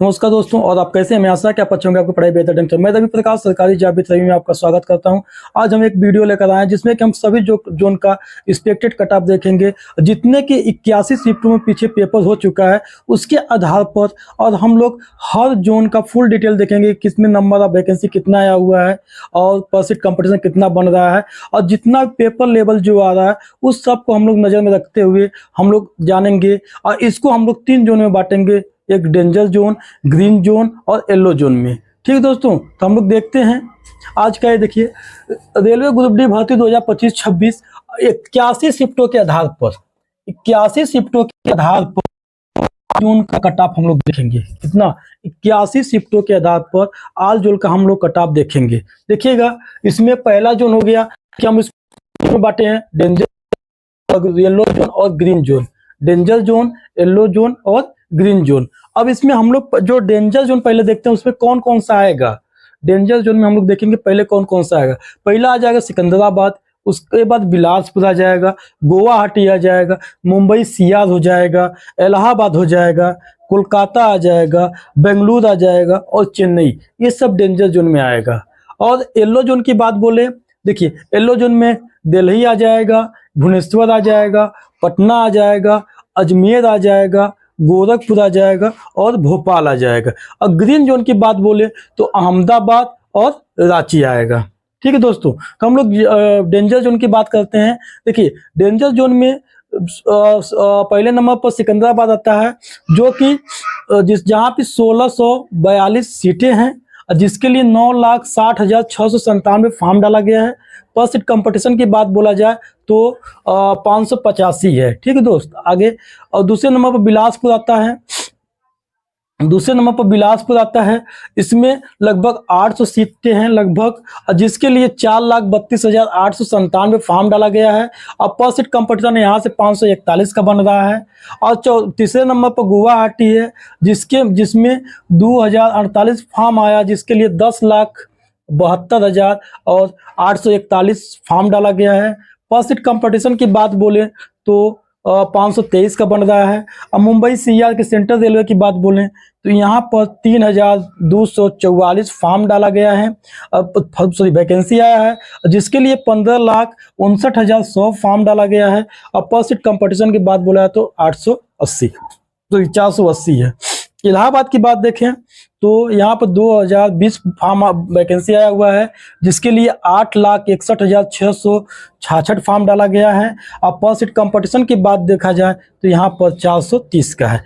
नमस्कार दोस्तों, और आप कैसे हैं? मैं आशा है कि आप अच्छे होंगे, आपकी पढ़ाई बेहतर ढंग से। मैं रवि प्रकाश सरकारी जॉब विद रवि में आपका स्वागत करता हूं। आज हम एक वीडियो लेकर आए हैं जिसमें कि हम सभी जोन का एक्सपेक्टेड कट ऑफ देखेंगे, जितने की 81 शिफ्टों में पीछे पेपर हो चुका है उसके आधार पर, और हम लोग हर जोन का फुल डिटेल देखेंगे, किसमें नंबर ऑफ वैकेंसी कितना आया हुआ है और परसेंट कंपटीशन कितना बन रहा है, और जितना पेपर लेवल जो आ रहा है उस सब को हम लोग नज़र में रखते हुए हम लोग जानेंगे। और इसको हम लोग 3 जोन में बांटेंगे, एक डेंजर जोन, ग्रीन जोन और येलो जोन में। ठीक है दोस्तों, तो हम लोग देखते हैं आज का। ये देखिए, रेलवे ग्रुप डी भर्ती 2025-26 81 शिफ्टों के आधार पर, 81 शिफ्टों के आधार पर जोन का कट ऑफ हम लोग देखेंगे। कितना? 81 शिफ्टों के आधार पर आल जोन का हम लोग कट ऑफ देखेंगे। देखिएगा, इसमें पहला जोन हो गया कि हम इसमें बांटे हैं डेंजर, येलो जोन और green zone. Danger zone, yellow zone और ग्रीन जोन। अब इसमें हम लोग जो डेंजर जोन पहले देखते हैं उसमें कौन कौन सा आएगा। डेंजर जोन में हम लोग देखेंगे पहले कौन कौन सा आएगा। पहला आ जाएगा सिकंदराबाद, उसके बाद बिलासपुर आ जाएगा, गुवाहाटी आ जाएगा, मुंबई सियार हो जाएगा, इलाहाबाद हो जाएगा, कोलकाता आ जाएगा, बेंगलुरु आ जाएगा और चेन्नई। ये सब डेंजर जोन में आएगा। और येलो जोन की बात बोले, देखिए येलो जोन में दिल्ली आ जाएगा, भुवनेश्वर आ जाएगा, पटना आ जाएगा, अजमेर आ जाएगा, गोरखपुर आ जाएगा और भोपाल आ जाएगा। और ग्रीन जोन की बात बोले तो अहमदाबाद और रांची आएगा। ठीक है दोस्तों, तो हम लोग डेंजर जोन की बात करते हैं। देखिए, डेंजर जोन में पहले नंबर पर सिकंदराबाद आता है, जो कि जहाँ पे 1642 सीटें हैं, जिसके लिए 9,60,697 फॉर्म डाला गया है। पर सीट कंपटीशन की बात बोला जाए तो 585 है। ठीक है दोस्त, आगे। और दूसरे नंबर पर बिलासपुर आता है, इसमें लगभग 800 सीटें हैं लगभग, जिसके लिए 4,32,897 फॉर्म डाला गया है। और पर सीट कंपटीशन यहाँ से 541 का बन रहा है। और तीसरे नंबर पर गुवाहाटी है, जिसमें 2,048 फॉर्म आया, जिसके लिए 10,72,841 फॉर्म डाला गया है। पर सीट कंपटीशन की बात बोले तो 523 का बन रहा है। अब मुंबई सीआर के सेंट्रल रेलवे की बात बोलें तो यहाँ पर 3,244 फॉर्म डाला गया है, वैकेंसी आया है, जिसके लिए 15,59,100 फॉर्म डाला गया है। और पर सीट कंपटीशन की बात बोला है तो 880, तो 480 है। इलाहाबाद की बात देखें तो यहाँ पर 2020 फॉर्म वैकेंसी आया हुआ है, जिसके लिए 8,61,666 फॉर्म डाला गया है। और पर सीट कंपटीशन की बात देखा जाए तो यहाँ पर 430 का है।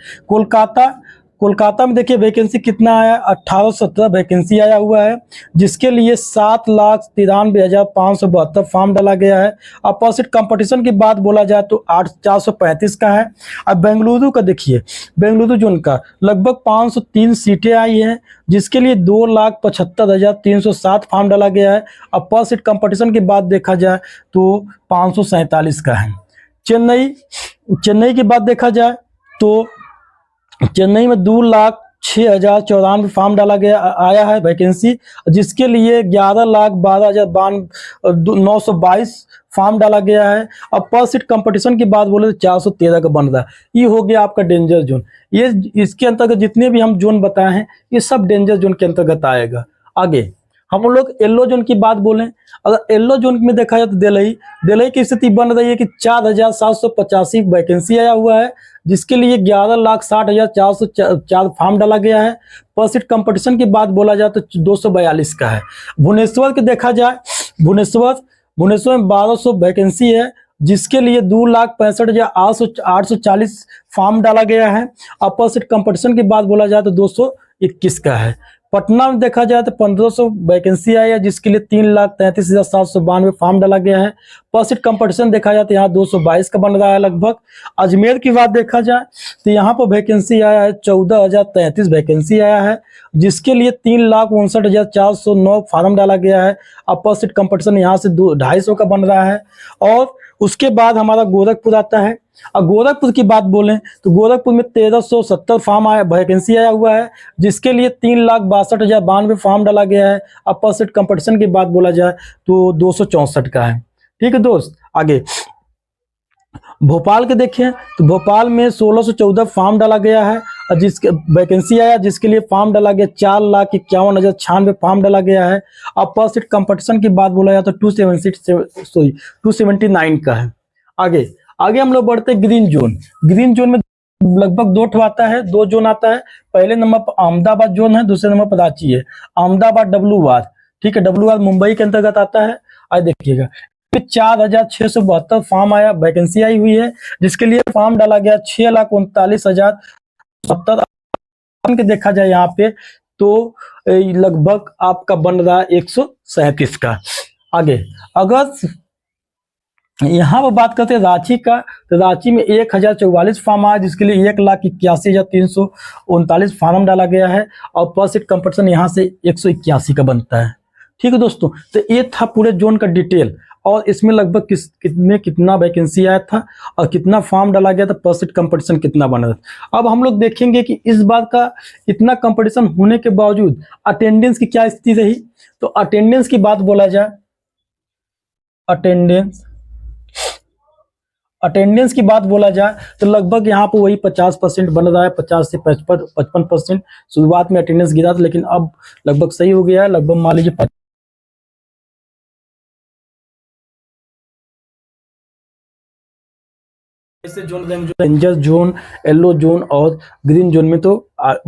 कोलकाता में देखिए वैकेंसी कितना आया, 1817 वैकेंसी आया हुआ है, जिसके लिए 7,93,572 फॉर्म डाला गया है। और पर सीट कंपटीशन की बात बोला जाए तो 435 का है। अब बेंगलुरु का देखिए, बेंगलुरु जोन का लगभग 503 सीटें आई हैं, जिसके लिए 2,75,307 फॉर्म डाला गया है। अब पर सीट कंपटीशन की बात देखा जाए तो 547 का है। चेन्नई की बात देखा जाए तो चेन्नई में 2,06,094 फॉर्म डाला गया आया है वैकेंसी, जिसके लिए 11,12,922 फॉर्म डाला गया है। अब पर सीट कंपटीशन की बात बोले तो 413 का बन रहा है। ये हो गया आपका डेंजर जोन। ये इसके अंतर्गत जितने भी हम जोन बताए हैं ये सब डेंजर जोन के अंतर्गत आएगा। आगे हम लोग येलो जोन की बात बोलें, अगर येलो जोन में देखा जाए तो दिल्ली की स्थिति बन रही है कि 4,785 वैकेंसी आया हुआ है, जिसके लिए 11,60,404 फॉर्म डाला गया है। पर सीट कंपटीशन की बात बोला जाए तो 242 का है। भुवनेश्वर के देखा जाए, भुवनेश्वर में 1200 वैकेंसी है, जिसके लिए 2,65,840 फॉर्म डाला गया है। और पर सीट कंपटीशन की बात बोला जाए तो 221 का है। पटना में देखा जाए तो 1500 वैकेंसी आई है, जिसके लिए 3,33,792 फॉर्म डाला गया है। पर सीट कंपटीशन देखा जाए तो यहाँ 222 का बन रहा है लगभग। अजमेर की बात देखा जाए तो यहाँ पर वैकेंसी आया है 14,033 वैकेंसी आया है, जिसके लिए 3,59,409 फॉर्म डाला गया है। और पर सीट कंपटीशन यहाँ से 250 का बन रहा है। और उसके बाद हमारा गोरखपुर आता है। और गोरखपुर की बात बोलें तो गोरखपुर में 1,370 फॉर्म वैकेंसी आया हुआ है, जिसके लिए 3,62,092 फॉर्म डाला गया है। अब पर सीट कंपटीशन की बात बोला जाए तो 264 का है। ठीक है दोस्त, आगे भोपाल के देखें तो भोपाल में 1614 फॉर्म डाला गया है और जिसके वैकेंसी आया जिसके लिए फॉर्म डाला गया 4,51,096 फॉर्म डाला गया है। अब पर सीट कंपटीशन की बात बोला जाए तो 279 का है। आगे आगे हम लोग बढ़ते हैं ग्रीन जोन। ग्रीन जोन में लगभग दो ठो आता है, दो जोन आता है। पहले नंबर पर अहमदाबाद जोन है, दूसरे नंबर पर रांची है। अहमदाबाद WR, ठीक है, WR मुंबई के अंतर्गत आता है। आज देखिएगा 4,672 फॉर्म आया, वैकेंसी आई हुई है, जिसके लिए फॉर्म डाला गया 6,39,070। देखा जाए यहाँ पे तो लगभग आपका बन रहा है 137 का। आगे अगर यहाँ पर बात करते हैं रांची का, तो रांची में 1,044 फॉर्म आया, जिसके लिए 1,81,339 फॉर्म डाला गया है और पर सीट कंपटीशन यहाँ से 181 का बनता है। ठीक है दोस्तों, तो ये था पूरे जोन का डिटेल और इसमें लगभग कितना वैकेंसी आया था और कितना फॉर्म डाला गया था, पर सीट कंपटीशन कितना बना था। अब हम लोग देखेंगे कि इस बार का इतना कंपटीशन होने के बावजूद अटेंडेंस की क्या स्थिति रही। तो अटेंडेंस की बात बोला जाए, अटेंडेंस की बात बोला जाए तो लगभग यहाँ पर वही 50% बन रहा है, 50 से 55%। शुरुआत में अटेंडेंस गिरा था लेकिन अब लगभग सही हो गया है। लगभग मान लीजिए ऐसे जोन रहेंगे, जो डेंजर जोन, येलो जोन और ग्रीन जोन में तो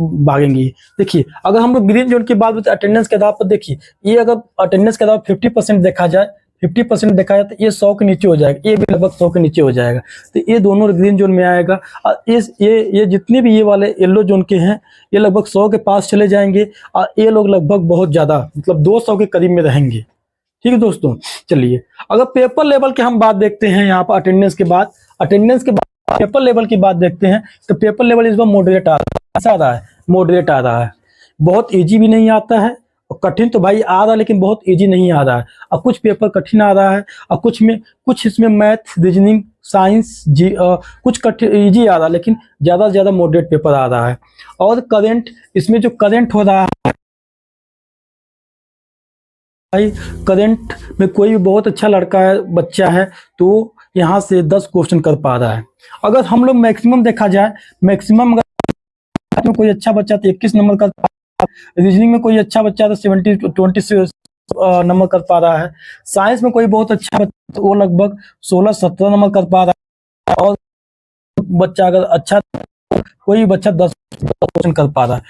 भागेंगे। देखिए अगर हम लोग ग्रीन जोन की बात करते अटेंडेंस के आधार पर, देखिए ये अगर अटेंडेंस के आधार पर 50% देखा जाए, 50% देखा जाए तो ये 100 के नीचे हो जाएगा, ये भी लगभग 100 के नीचे हो जाएगा। तो ये दोनों ग्रीन जोन में आएगा और ये जितने भी ये वाले येलो जोन के हैं ये लगभग 100 के पास चले जाएंगे और ये लोग लगभग बहुत ज्यादा मतलब 200 के करीब में रहेंगे। ठीक है दोस्तों, चलिए अगर पेपर लेवल की हम बात देखते हैं यहाँ पर अटेंडेंस के बाद पेपर लेवल की बात देखते हैं तो पेपर लेवल इस बार मॉडरेट आ रहा है, मॉडरेट आ रहा है। बहुत इजी भी नहीं आता है और कठिन तो भाई आ रहा है लेकिन बहुत इजी नहीं आ रहा है। और कुछ पेपर कठिन आ रहा है और कुछ इसमें मैथ, रीजनिंग, साइंस कुछ कठिन इजी आ रहा है लेकिन ज़्यादा से ज़्यादा मॉडरेट पेपर आ रहा है। और करंट, इसमें जो करंट हो रहा है भाई, करंट में कोई भी बहुत अच्छा लड़का है, बच्चा है तो यहाँ से 10 क्वेश्चन कर पा रहा है। अगर हम लोग मैक्सिमम देखा जाए, मैक्सिमम अगर कोई अच्छा बच्चा तो 21 नंबर कर पा रहा है, रीजनिंग में कोई अच्छा बच्चा तो 20 नंबर कर पा रहा है, साइंस में कोई बहुत अच्छा बच्चा तो वो लगभग 16-17 नंबर कर पा रहा है, और बच्चा अगर अच्छा कोई बच्चा 10 क्वेश्चन कर पा रहा है,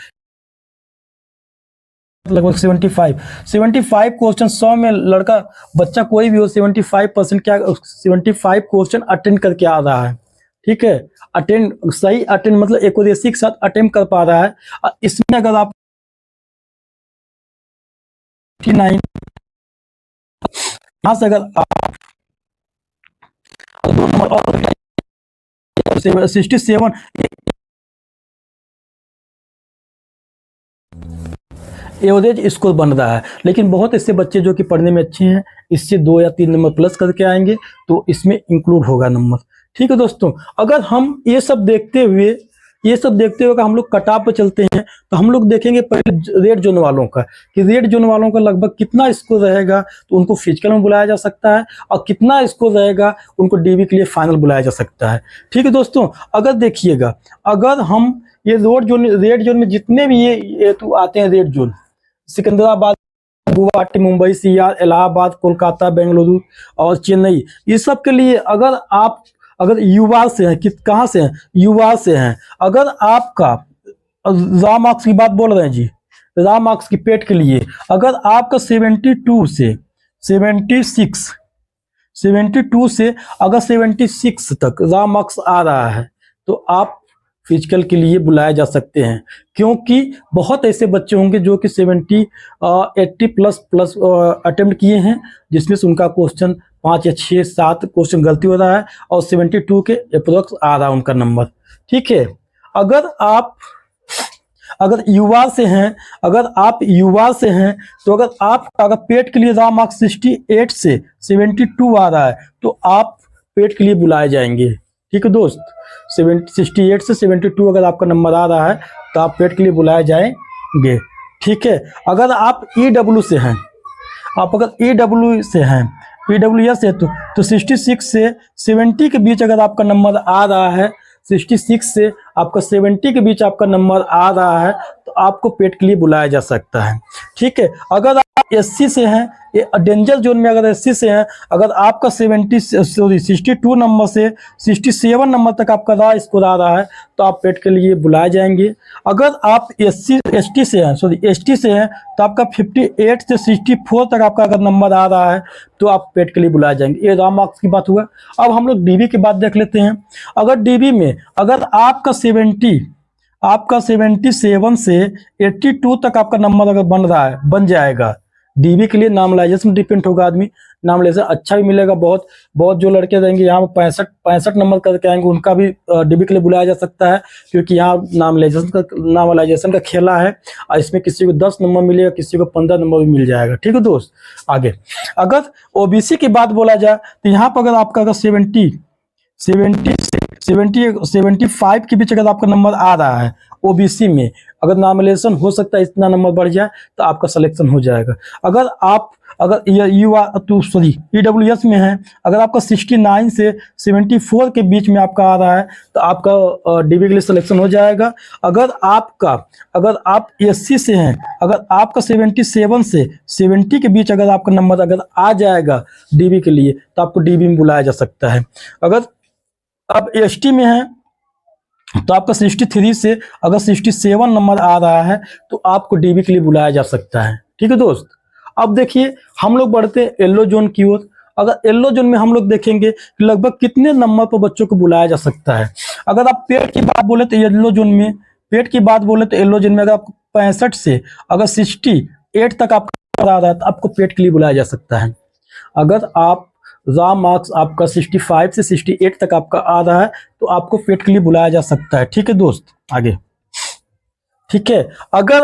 लगभग 75 क्वेश्चन 100 में लड़का बच्चा कोई भी हो 75% क्या 75 क्वेश्चन अटेंड करके आ रहा है। ठीक है, सही अटेंड मतलब एक्यूरेसी के साथ अटेम्प्ट कर पा रहा है। इसमें अगर आप 59 यहाँ से अगर आप 67 एवरेज स्कोर बन रहा है। लेकिन बहुत ऐसे बच्चे जो कि पढ़ने में अच्छे हैं, इससे 2 या 3 नंबर प्लस करके आएंगे तो इसमें इंक्लूड होगा नंबर। ठीक है दोस्तों, अगर हम ये सब देखते हुए अगर हम लोग कट ऑफ पे चलते हैं तो हम लोग देखेंगे पहले रेड जोन वालों का कि रेड जोन वालों का लगभग कितना स्कोर रहेगा तो उनको फिजिकल में बुलाया जा सकता है, और कितना स्कोर रहेगा उनको डीबी के लिए फाइनल बुलाया जा सकता है। ठीक है दोस्तों, अगर देखिएगा अगर हम ये रेड जोन में जितने भी ये तो आते हैं, red zone Secunderabad, Guwahati, Mumbai, CR, Allahabad, Kolkata, Bengaluru और चेन्नई, ये सब के लिए अगर युवा से हैं, कहाँ से हैं, युवा से हैं, अगर आपका रॉ मार्क्स की बात बोल रहे हैं जी, रॉ मार्क्स की पेट के लिए अगर आपका 72 से 76 अगर 76 तक रॉ मार्क्स आ रहा है तो आप फिजिकल के लिए बुलाए जा सकते हैं, क्योंकि बहुत ऐसे बच्चे होंगे जो कि 80 प्लस अटेम्प्ट किए हैं, जिसमें से उनका क्वेश्चन 5 या 6 7 क्वेश्चन गलती हो रहा है और 72 के अप्रोक्स आ रहा है उनका नंबर। ठीक है, अगर आप युवा से हैं तो अगर पेट के लिए रॉ मार्क्स 68 से 72 आ रहा है तो आप पेट के लिए बुलाए जाएंगे। ठीक है दोस्त, 68 से 72 अगर आपका नंबर आ रहा है तो आप पेट के लिए बुलाए जाएंगे। ठीक है, अगर आप EW से हैं, EWS है तो 66 से 70 के बीच अगर आपका नंबर आ रहा है, 66 से आपका 70 के बीच आपका नंबर आ रहा है तो आपको पेट के लिए बुलाया जा सकता है। ठीक है, अगर आप 80 से हैं, ये डेंजर जोन में अगर 80 से हैं, अगर आपका 62 नंबर से 67 नंबर तक आपका रहा स्कोर आ रहा है तो आप पेट के लिए बुलाए जाएंगे। अगर आप एसटी से हैं तो आपका 58 से 64 तक आपका अगर नंबर आ रहा है तो आप पेट के लिए बुलाए जाएंगे। ये रॉ मार्क्स की बात हुआ। अब हम लोग डीबी की बात देख लेते हैं। अगर डीबी में अगर आपका 77 से 82 तक आपका नंबर अगर बन जाएगा, डीबी के लिए नॉर्मलाइजेशन डिपेंड होगा। आदमी नॉर्मलाइजेशन अच्छा भी मिलेगा। बहुत जो लड़के रहेंगे यहाँ पे 65 नंबर करके आएंगे, उनका भी डीबी के लिए बुलाया जा सकता है, क्योंकि यहाँ नॉर्मलाइजेशन का खेला है और इसमें किसी को 10 नंबर मिलेगा, किसी को 15 नंबर भी मिल जाएगा। ठीक है दोस्त, आगे अगर ओबीसी की बात बोला जाए तो यहाँ पर अगर आपका अगर 75 के बीच अगर आपका नंबर आ रहा है ओबीसी में, अगर नॉमिनेशन हो सकता है इतना नंबर बढ़ जाए तो आपका सिलेक्शन हो जाएगा। अगर ईडब्ल्यूएस में है, अगर आपका 69 से 74 के बीच में आपका आ रहा है तो आपका डीबी के लिए सिलेक्शन हो जाएगा। अगर आप एससी से हैं, अगर आपका 77 से 70 के बीच अगर आपका नंबर अगर आ जाएगा डीबी के लिए तो आपको डीबी में बुलाया जा सकता है। अगर आप एसटी में हैं तो आपका 63 से अगर 67 नंबर आ रहा है तो आपको डीबी के लिए बुलाया जा सकता है। ठीक है दोस्त, अब देखिए हम लोग बढ़ते हैं येलो जोन की ओर। अगर येलो जोन में हम लोग देखेंगे कि लगभग कितने नंबर पर बच्चों को बुलाया जा सकता है। अगर आप पेट की बात बोले तो येलो जोन में येलो जोन में अगर आपको 65 से अगर 68 तक आपका आ रहा है तो आपको पेट के लिए बुलाया जा सकता है। अगर आप रॉ मार्क्स आपका 65 से 68 तक आपका आ रहा है तो आपको पेट के लिए बुलाया जा सकता है। ठीक है दोस्त, आगे ठीक है, अगर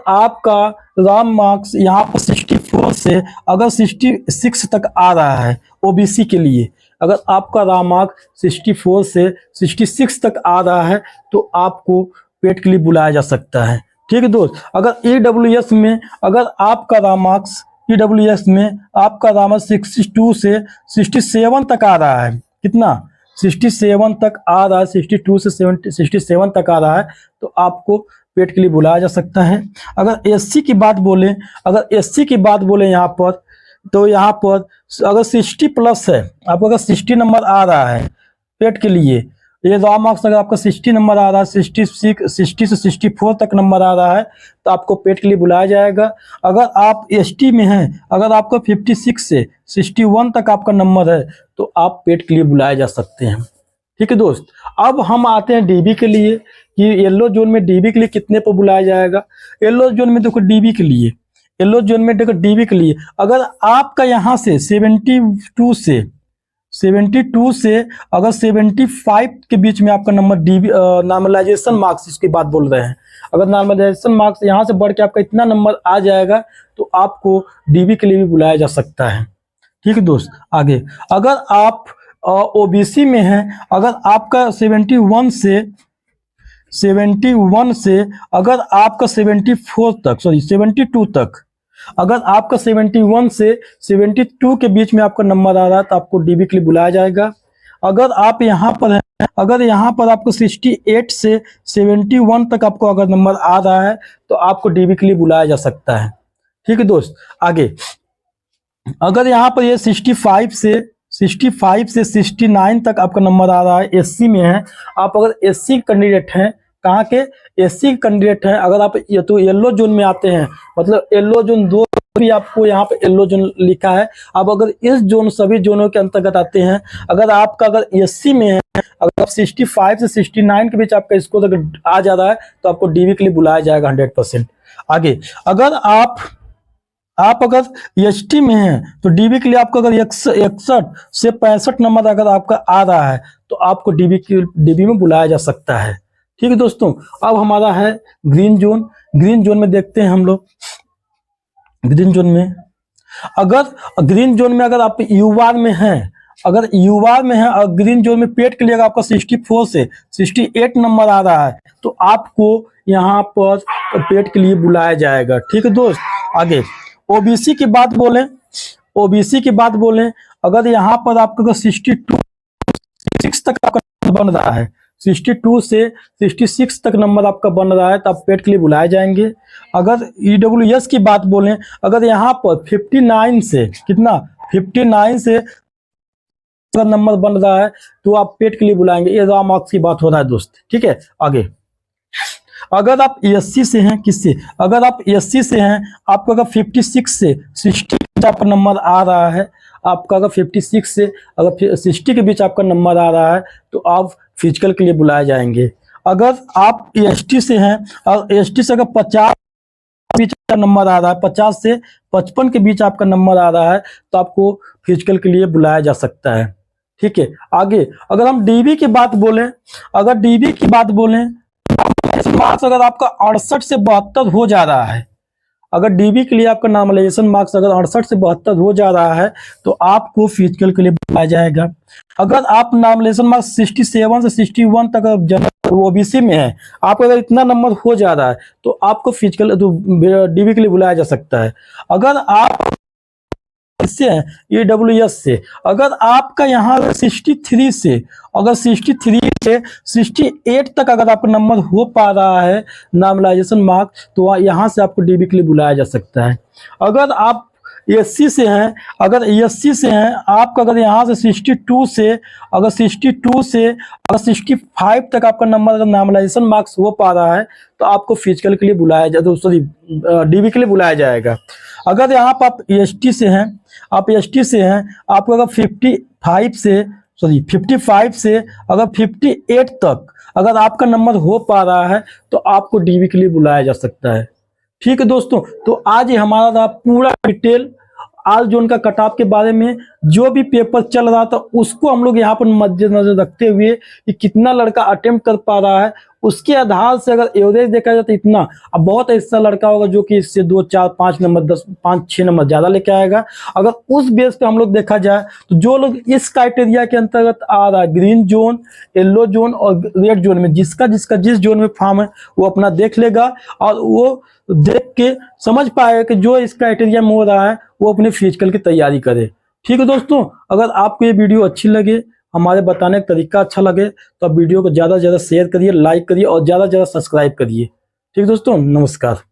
आपका रॉ मार्क्स यहाँ पर 64 से अगर 66 तक आ रहा है ओबीसी के लिए, अगर आपका रॉ मार्क्स 64 से 66 तक आ रहा है तो आपको पेट के लिए बुलाया जा सकता है। ठीक है दोस्त, अगर ईडब्ल्यूएस में अगर आपका रॉ मार्क्स 62 से 67 तक आ रहा है, कितना 67 तक आ रहा है, 62 से 67 तक आ रहा है तो आपको पेट के लिए बुलाया जा सकता है। अगर एससी की बात बोले यहाँ पर तो यहाँ पर अगर 60 प्लस है, आपको अगर 60 नंबर आ रहा है पेट के लिए, ये रॉ मार्क्स अगर आपका 60 नंबर आ रहा है, 60 से 64 तक नंबर आ रहा है तो आपको पेट के लिए बुलाया जाएगा। अगर आप एसटी में हैं, अगर आपका 56 से 61 तक आपका नंबर है तो आप पेट के लिए बुलाए जा सकते हैं। ठीक है दोस्त, अब हम आते हैं डीबी के लिए कि येलो जोन में डीबी के लिए कितने पर बुलाया जाएगा। येलो जोन में देखो डीबी के लिए अगर आपका यहाँ से 72 से अगर 75 के बीच में आपका नंबर डीबी नॉर्मलाइजेशन मार्क्स इसकी बात बोल रहे हैं, अगर नॉर्मलाइजेशन मार्क्स यहाँ से बढ़ के आपका इतना नंबर आ जाएगा तो आपको डीबी के लिए भी बुलाया जा सकता है। ठीक है दोस्त, आगे अगर आप ओबीसी में हैं, अगर आपका 71 से अगर आपका 72 तक, अगर आपका 71 से 72 के बीच में आपका नंबर आ रहा है तो आपको डीबी के लिए बुलाया जाएगा। अगर आप यहाँ पर हैं, अगर यहाँ पर आपको 68 से 71 तक आपको अगर नंबर आ रहा है तो आपको डीबी के लिए बुलाया जा सकता है। ठीक है दोस्त, आगे अगर यहाँ पर ये 65 से 69 तक आपका नंबर आ रहा है, एससी में है, आप अगर एससी कैंडिडेट हैं, कहाँ के एससी कैंडिडेट हैं, अगर आप ये तो येलो जोन में आते हैं, मतलब येलो जोन 2 भी आपको यहाँ पे येलो जोन लिखा है। अब अगर इस जोन सभी जोनों के अंतर्गत आते हैं, अगर आपका अगर एससी में है, अगर आप 65 से 69 के बीच आपका स्कोर अगर आ जा रहा है तो आपको डीबी के लिए बुलाया जाएगा 100%। आगे अगर आप अगर एसटी में हैं तो डीबी के लिए आपको अगर 61 से 65 नंबर अगर आपका आ रहा है तो आपको डीबी में बुलाया जा सकता है। ठीक है दोस्तों, अब हमारा है ग्रीन जोन में देखते हैं हम लोग। ग्रीन जोन में अगर आप युवा में हैं, और ग्रीन जोन में पेट के लिए अगर आपका 64 से 68 नंबर आ रहा है तो आपको यहाँ पर पेट के लिए बुलाया जाएगा। ठीक है दोस्त, आगे ओबीसी की बात बोलें, अगर यहाँ पर आपका 62 तक आपका बन रहा है, 62 से 66 तक नंबर आपका बन रहा है तो आप पेट के लिए बुलाए जाएंगे। अगर EWS की बात बोलें, अगर यहाँ पर 59 से कितना 59 से अगर नंबर बन रहा है तो आप पेट के लिए बुलाएंगे। ये रॉ मार्क्स की बात हो रहा है दोस्त, ठीक है। आगे अगर आप SC से हैं, किससे, अगर आप SC से हैं, आपका अगर 56 से 60 आपका नंबर आ रहा है, आपका अगर 56 से अगर 60 के बीच आपका नंबर आ रहा है तो आप फिजिकल के लिए बुलाए जाएंगे। अगर आप ST से हैं और ST से अगर 50 के बीच का नंबर आ रहा है, 50 से 55 के बीच आपका नंबर आ रहा है तो आपको फिजिकल के लिए बुलाया जा सकता है, ठीक है। आगे अगर हम DB की बात बोलें, अगर DB की बात बोलें, मार्क्स अगर आपका 68 से 72 हो जा रहा है, अगर DB के लिए आपका नॉर्मलाइजेशन मार्क्स अगर 68 से 72 हो जा रहा है तो आपको फिजिकल के लिए बुलाया जाएगा। अगर आप नॉर्मलाइजेशन मार्क्स 67 से 61 तक जनरल OBC में है, आपका अगर इतना नंबर हो जा रहा है तो आपको फिजिकल तो DB के लिए बुलाया जा सकता है। अगर आप इससे हैं EWS से, अगर आपका यहाँ 63 से अगर 63 से 68 तक अगर आपका नंबर हो पा रहा है नॉर्मलाइजेशन मार्क्स तो यहाँ से आपको DB के लिए बुलाया जा सकता है। अगर आप SC से हैं, अगर SC से हैं, आपका अगर यहाँ से 62 से अगर 65 तक आपका नंबर अगर नॉर्मलाइजेशन मार्क्स हो पा रहा है तो आपको फिजिकल के लिए बुलाया जाए, सॉरी DB के लिए बुलाया जाएगा। अगर यहाँ पर आप ST से हैं, आप ST से हैं, आपको अगर 55 से अगर 58 तक अगर आपका नंबर हो पा रहा है तो आपको DB के लिए बुलाया जा सकता है, ठीक है दोस्तों। तो आज ही हमारा था पूरा डिटेल ऑल जोन का कट ऑफ के बारे में, जो भी पेपर चल रहा था उसको हम लोग यहाँ पर मद्देनजर रखते हुए कि कितना लड़का अटेम्प्ट कर पा रहा है उसके आधार से अगर एवरेज देखा जाए तो इतना, अब बहुत ऐसा लड़का होगा जो कि इससे 2 4 5 नंबर 10 5 6 नंबर ज्यादा लेके आएगा। अगर उस बेस पे हम लोग देखा जाए तो जो लोग इस क्राइटेरिया के अंतर्गत आ रहा है, ग्रीन जोन, येलो जोन और रेड जोन में, जिसका जिस जोन में फॉर्म है वो अपना देख लेगा और वो देख के समझ पाएगा कि जो इस क्राइटेरिया में हो रहा है वो अपने फिजिकल की तैयारी करे, ठीक है दोस्तों। अगर आपको ये वीडियो अच्छी लगे, हमारे बताने का तरीका अच्छा लगे तो आप वीडियो को ज़्यादा से ज़्यादा शेयर करिए, लाइक करिए और ज़्यादा से ज़्यादा सब्सक्राइब करिए, ठीक है दोस्तों। नमस्कार।